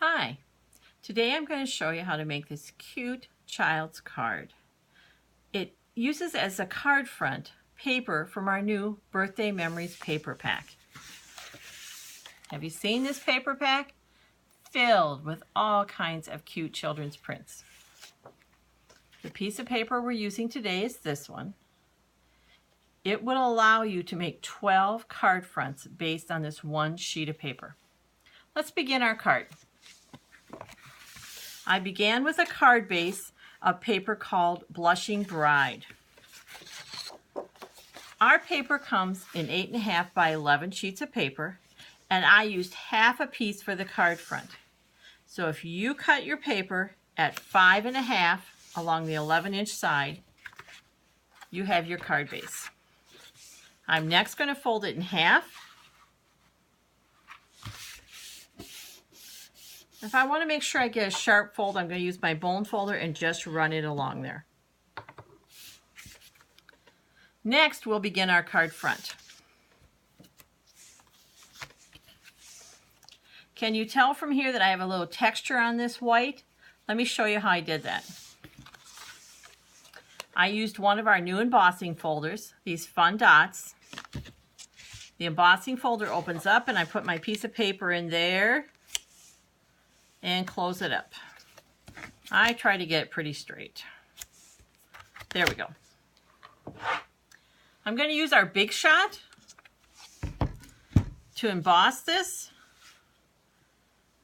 Hi, today I'm going to show you how to make this cute child's card. It uses as a card front paper from our new Birthday Memories paper pack. Have you seen this paper pack? Filled with all kinds of cute children's prints. The piece of paper we're using today is this one. It will allow you to make 12 card fronts based on this one sheet of paper. Let's begin our card. I began with a card base of paper called Blushing Bride. Our paper comes in 8.5 by 11 sheets of paper, and I used half a piece for the card front. So if you cut your paper at 5.5 along the 11-inch side, you have your card base. I'm next going to fold it in half. If I want to make sure I get a sharp fold, I'm going to use my bone folder and just run it along there. Next, we'll begin our card front. Can you tell from here that I have a little texture on this white? Let me show you how I did that. I used one of our new embossing folders, these fun dots. The embossing folder opens up and I put my piece of paper in there and close it up. I try to get it pretty straight. There we go. I'm going to use our Big Shot to emboss this.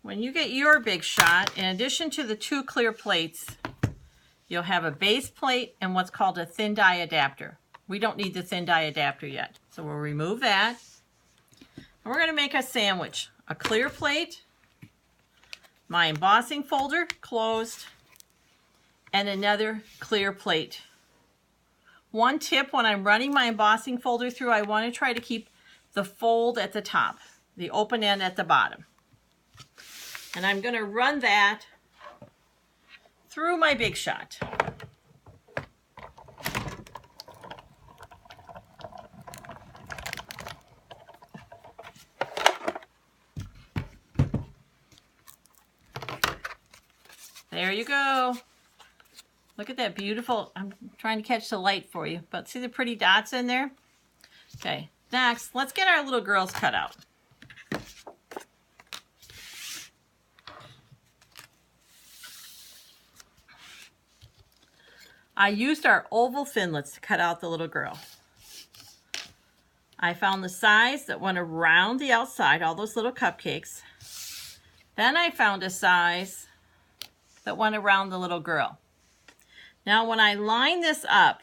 When you get your Big Shot, in addition to the 2 clear plates, you'll have a base plate and what's called a thin die adapter. We don't need the thin die adapter yet, so we'll remove that. And we're going to make a sandwich. A clear plate, my embossing folder closed, and another clear plate. One tip when I'm running my embossing folder through, I want to try to keep the fold at the top, the open end at the bottom. And I'm going to run that through my Big Shot. There you go. Look at that beautiful, I'm trying to catch the light for you, but see the pretty dots in there? Okay, next, let's get our little girls cut out. I used our oval finlets to cut out the little girl. I found the size that went around the outside, all those little cupcakes. Then I found a size that went around the little girl. Now when I line this up,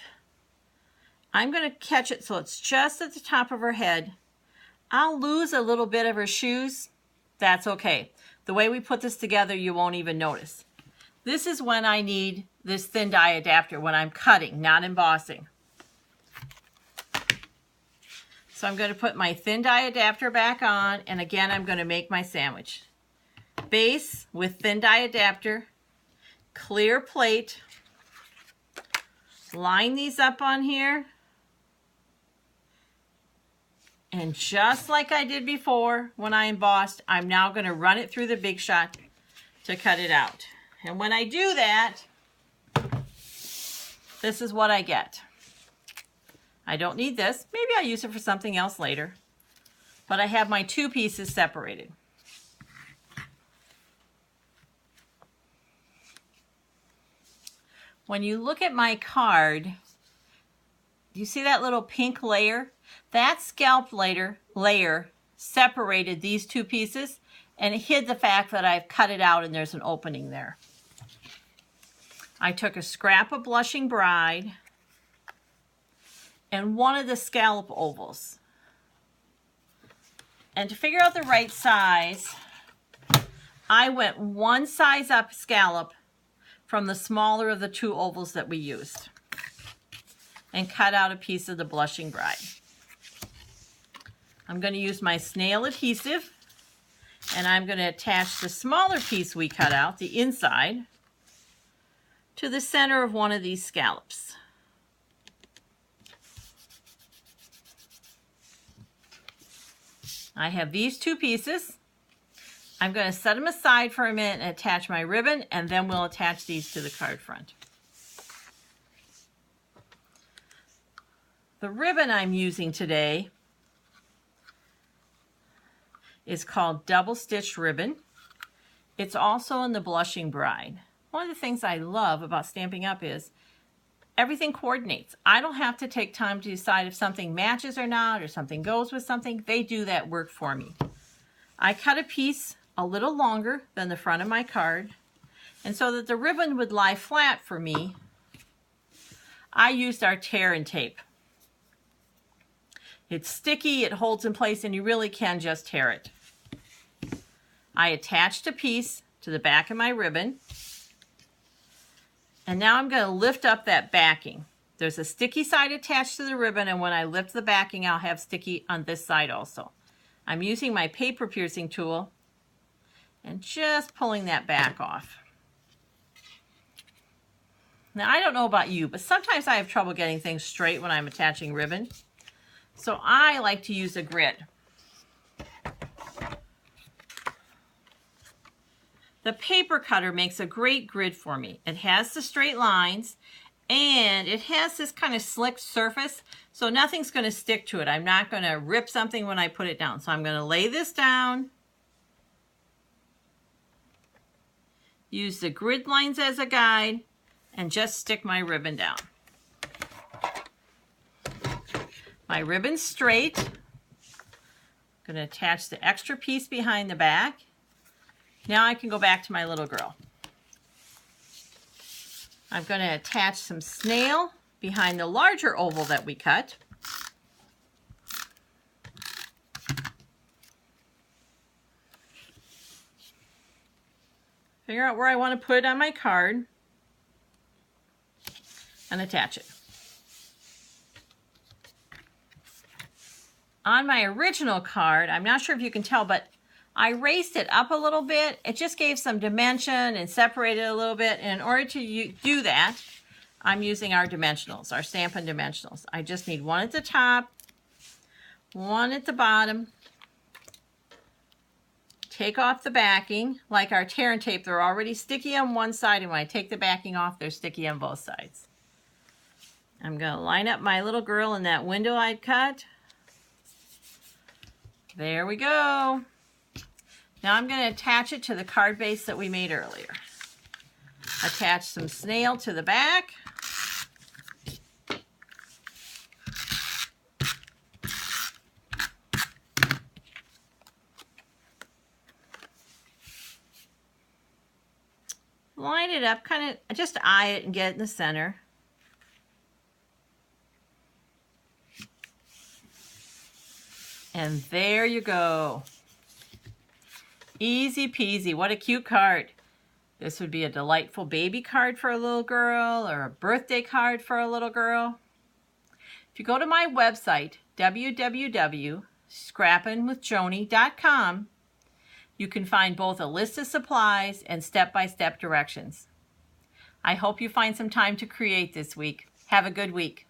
I'm going to catch it so it's just at the top of her head. I'll lose a little bit of her shoes. That's okay. The way we put this together, you won't even notice. This is when I need this thin die adapter, when I'm cutting, not embossing. So I'm going to put my thin die adapter back on, and again I'm going to make my sandwich. Base with thin die adapter, clear plate, line these up on here, and just like I did before when I embossed, I'm now going to run it through the Big Shot to cut it out. And when I do that, this is what I get. I don't need this. Maybe I'll use it for something else later. But I have my 2 pieces separated. When you look at my card, you see that little pink layer? That scalp layer separated these 2 pieces, and it hid the fact that I've cut it out and there's an opening there. I took a scrap of Blushing Bride and one of the scallop ovals. And to figure out the right size, I went 1 size up scallop from the smaller of the 2 ovals that we used and cut out a piece of the Blushing Bride. I'm going to use my snail adhesive, and I'm going to attach the smaller piece we cut out, the inside, to the center of one of these scallops. I have these 2 pieces. I'm going to set them aside for a minute and attach my ribbon, and then we'll attach these to the card front. The ribbon I'm using today is called Double Stitched Ribbon. It's also in the Blushing Bride. One of the things I love about Stampin' Up! Is everything coordinates. I don't have to take time to decide if something matches or not, or something goes with something. They do that work for me. I cut a piece a little longer than the front of my card, and so that the ribbon would lie flat for me, I used our tear and tape. It's sticky, it holds in place, and you really can just tear it. I attached a piece to the back of my ribbon, and now I'm going to lift up that backing. There's a sticky side attached to the ribbon, and when I lift the backing, I'll have sticky on this side also. I'm using my paper piercing tool and just pulling that back off. Now, I don't know about you, but sometimes I have trouble getting things straight when I'm attaching ribbon. So I like to use a grid. The paper cutter makes a great grid for me. It has the straight lines, and it has this kind of slick surface, so nothing's going to stick to it. I'm not going to rip something when I put it down. So I'm going to lay this down, use the grid lines as a guide, and just stick my ribbon down. My ribbon's straight. I'm going to attach the extra piece behind the back. Now I can go back to my little girl. I'm going to attach some snail behind the larger oval that we cut. Figure out where I want to put it on my card and attach it. On my original card, I'm not sure if you can tell, but I raised it up a little bit. It just gave some dimension and separated it a little bit. And in order to do that, I'm using our dimensionals, our Stampin' Dimensionals. I just need one at the top, one at the bottom. Take off the backing. Like our tear and tape, they're already sticky on one side, and when I take the backing off, they're sticky on both sides. I'm going to line up my little girl in that window I'd cut. There we go. Now I'm going to attach it to the card base that we made earlier. Attach some snail to the back. Line it up, kind of just eye it and get it in the center. And there you go. Easy peasy. What a cute card. This would be a delightful baby card for a little girl, or a birthday card for a little girl. If you go to my website, www.scrappinwithjoni.com, you can find both a list of supplies and step-by-step directions. I hope you find some time to create this week. Have a good week.